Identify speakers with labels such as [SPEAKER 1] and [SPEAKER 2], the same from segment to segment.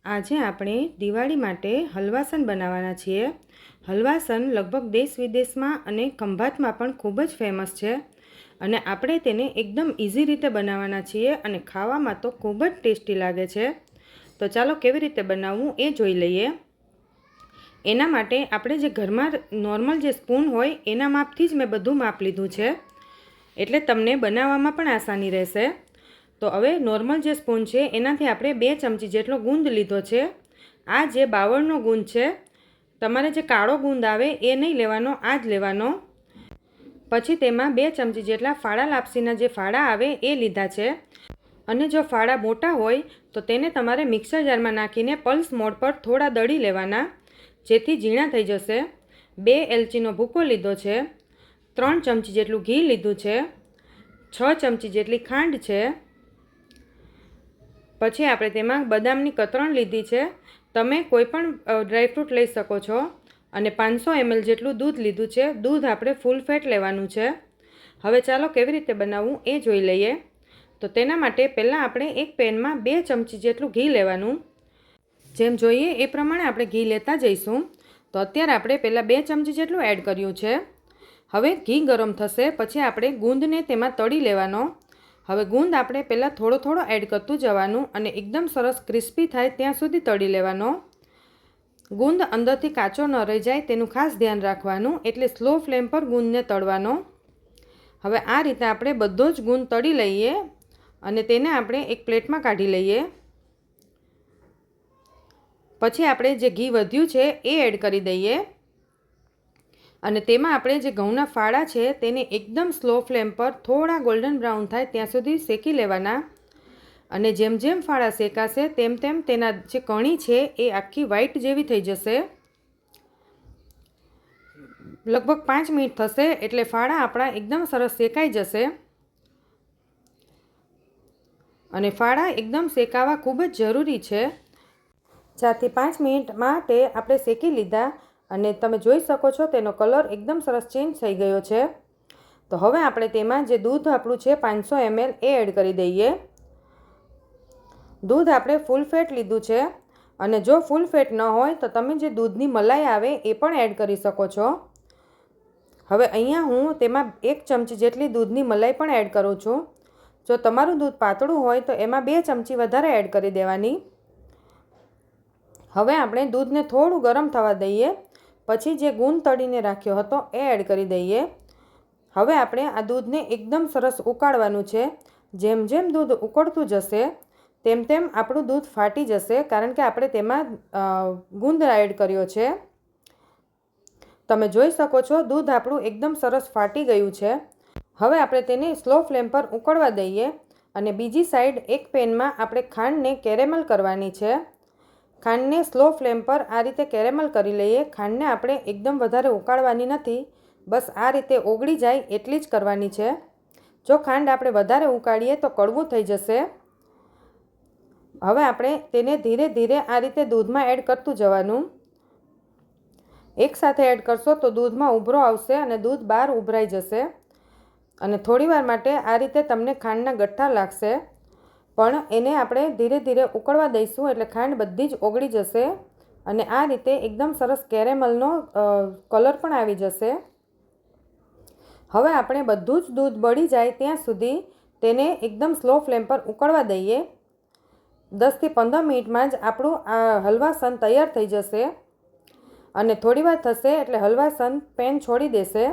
[SPEAKER 1] આજે આપણે દિવાળી માટે હલવાસન બનાવવાના છીએ। હલવાસન લગભગ દેશ વિદેશમાં અને ખંભાતમાં પણ ખૂબ જ ફેમસ છે અને આપણે તેને એકદમ ઇઝી રીતે બનાવવાના છીએ અને ખાવામાં તો ખૂબ જ ટેસ્ટી લાગે છે। તો ચાલો કેવી રીતે બનાવવું એ જોઈ લઈએ। એના માટે આપણે જે ઘરમાં નોર્મલ જે સ્પૂન હોય એના માપથી જ મેં બધું માપ લીધું છે, એટલે તમને બનાવવામાં પણ આસાની રહેશે। તો હવે નોર્મલ જે સ્પૂન છે એનાથી આપણે 2 ચમચી જેટલો ગુંદ લીધો છે। આ જે બાવળનો ગુંદ છે, તમારે જે કાળો ગુંદ આવે એ નહીં લેવાનો, આ જ લેવાનો। પછી તેમાં 2 ચમચી જેટલા ફાળા લાપસીના જે ફાળા આવે એ લીધા છે અને જો ફાળા મોટા હોય તો તેને તમારે મિક્સર જારમાં નાખીને પલ્સ મોડ પર થોડા દળી લેવાના, જેથી ઝીણા થઈ જશે। 2 એલચીનો ભૂકો લીધો છે, 3 ચમચી જેટલું ઘી લીધું છે, 6 ચમચી જેટલી ખાંડ છે। પછી આપણે તેમાં બદામની કતરણ લીધી છે, તમે કોઈ પણ ડ્રાયફ્રૂટ લઈ શકો છો અને 500 ml જેટલું દૂધ લીધું છે। દૂધ આપણે ફૂલ ફેટ લેવાનું છે। હવે ચાલો કેવી રીતે બનાવવું એ જોઈ લઈએ। તો તેના માટે પહેલાં આપણે એક પેનમાં 2 ચમચી જેટલું ઘી લેવાનું, જેમ જોઈએ એ પ્રમાણે આપણે ઘી લેતા જઈશું। તો અત્યારે આપણે પહેલાં 2 ચમચી જેટલું એડ કર્યું છે। હવે ઘી ગરમ થશે પછી આપણે ગુંદને તેમાં તળી લેવાનો। હવે ગુંદ આપણે પહેલાં થોડો થોડો એડ કરતું જવાનું અને એકદમ સરસ ક્રિસ્પી થાય ત્યાં સુધી તળી લેવાનો। ગુંદ અંદરથી કાચો ન રહી જાય તેનું ખાસ ધ્યાન રાખવાનું, એટલે સ્લો ફ્લેમ પર ગુંદને તળવાનો। હવે આ રીતે આપણે બધો જ ગુંદ તળી લઈએ અને તેને આપણે એક પ્લેટમાં કાઢી લઈએ। પછી આપણે જે ઘી વધ્યું છે એ એડ કરી દઈએ અને તેમાં આપણે જે ઘઉંના ફાળા છે તેને એકદમ સ્લો ફ્લેમ પર થોડા ગોલ્ડન બ્રાઉન થાય ત્યાં સુધી શેકી લેવાના અને જેમ જેમ ફાળા શેકાશે તેમ તેમ તેના જે કણી છે એ આખી વ્હાઈટ જેવી થઈ જશે। લગભગ 5 મિનિટ થશે એટલે ફાળા આપણા એકદમ સરસ શેકાઈ જશે અને ફાળા એકદમ શેકાવા ખૂબ જ જરૂરી છે। 4 થી 5 મિનિટ માટે આપણે શેકી લીધા અને તમે જોઈ શકો છો તેનો કલર એકદમ સરસ ચેન્જ થઈ ગયો છે। તો હવે આપણે તેમાં જે દૂધ આપણું છે 500 ml એ એડ કરી દઈએ। દૂધ આપણે ફૂલ ફેટ લીધું છે અને જો ફૂલ ફેટ ન હોય તો તમે જે દૂધની મલાઈ આવે એ પણ એડ કરી શકો છો। હવે અહીંયા હું તેમાં 1 ચમચી જેટલી દૂધની મલાઈ પણ એડ કરું છું। જો તમારું દૂધ પાતળું હોય તો એમાં 2 ચમચી વધારે એડ કરી દેવાની। હવે આપણે દૂધને થોડું ગરમ થવા દઈએ, પછી જે ગુંદ તળીને રાખ્યો હતો એ એડ કરી દઈએ। હવે આપણે આ દૂધને એકદમ સરસ ઉકાળવાનું છે। જેમ જેમ દૂધ ઉકળતું જશે તેમ તેમ આપણું દૂધ ફાટી જશે, કારણ કે આપણે તેમાં ગુંદ એડ કર્યો છે। તમે જોઈ શકો છો દૂધ આપણું એકદમ સરસ ફાટી ગયું છે। હવે આપણે તેને સ્લો ફ્લેમ પર ઉકળવા દઈએ અને બીજી સાઈડ એક પેનમાં આપણે ખાંડને કેરેમલ કરવાની છે। ખાંડને સ્લો ફ્લેમ પર આ રીતે કેરેમલ કરી લઈએ। ખાંડને આપણે એકદમ વધારે ઉકાળવાની નથી, બસ આ રીતે ઓગળી જાય એટલી જ કરવાની છે। જો ખાંડ આપણે વધારે ઉકાળીએ તો કડવું થઈ જશે। હવે આપણે તેને ધીરે ધીરે આ રીતે દૂધમાં એડ કરતું જવાનું। એકસાથે એડ કરશો તો દૂધમાં ઉભરો આવશે અને દૂધ બહાર ઉભરાઈ જશે અને થોડીવાર માટે આ રીતે તમને ખાંડના ગઠ્ઠા લાગશે, પણ એને આપણે ધીરે ધીરે ઉકળવા દઈશું એટલે ખાંડ બધી જ ઓગળી જશે અને આ રીતે એકદમ સરસ કેરેમલનો કલર પણ આવી જશે। હવે આપણે બધું જ દૂધ બળી જાય ત્યાં સુધી તેને એકદમ સ્લો ફ્લેમ પર ઉકળવા દઈએ। 10 થી 15 મિનિટમાં જ આપણું આ હલવાસન તૈયાર થઈ જશે અને થોડીવાર થશે એટલે હલવાસન પેન છોડી દેશે।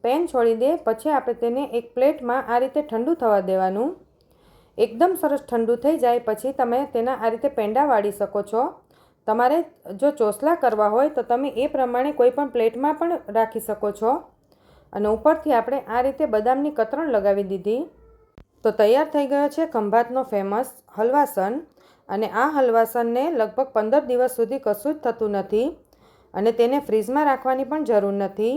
[SPEAKER 1] પેન છોડી દે પછી આપણે તેને એક પ્લેટમાં આ રીતે ઠંડુ થવા દેવાનું। એકદમ સરસ ઠંડુ થઈ જાય પછી તમે તેના આ રીતે પેંડા વાળી શકો છો। તમારે જો ચોસલા કરવા હોય તો તમે એ પ્રમાણે કોઈ પણ પ્લેટમાં પણ રાખી શકો છો અને ઉપરથી આપણે આ રીતે બદામની કતરણ લગાવી દીધી। તો તૈયાર થઈ ગયો છે ખંભાતનો ફેમસ હલવાસન અને આ હલવાસનને લગભગ 15 દિવસ સુધી કશું જ થતું નથી અને તેને ફ્રીજમાં રાખવાની પણ જરૂર નથી।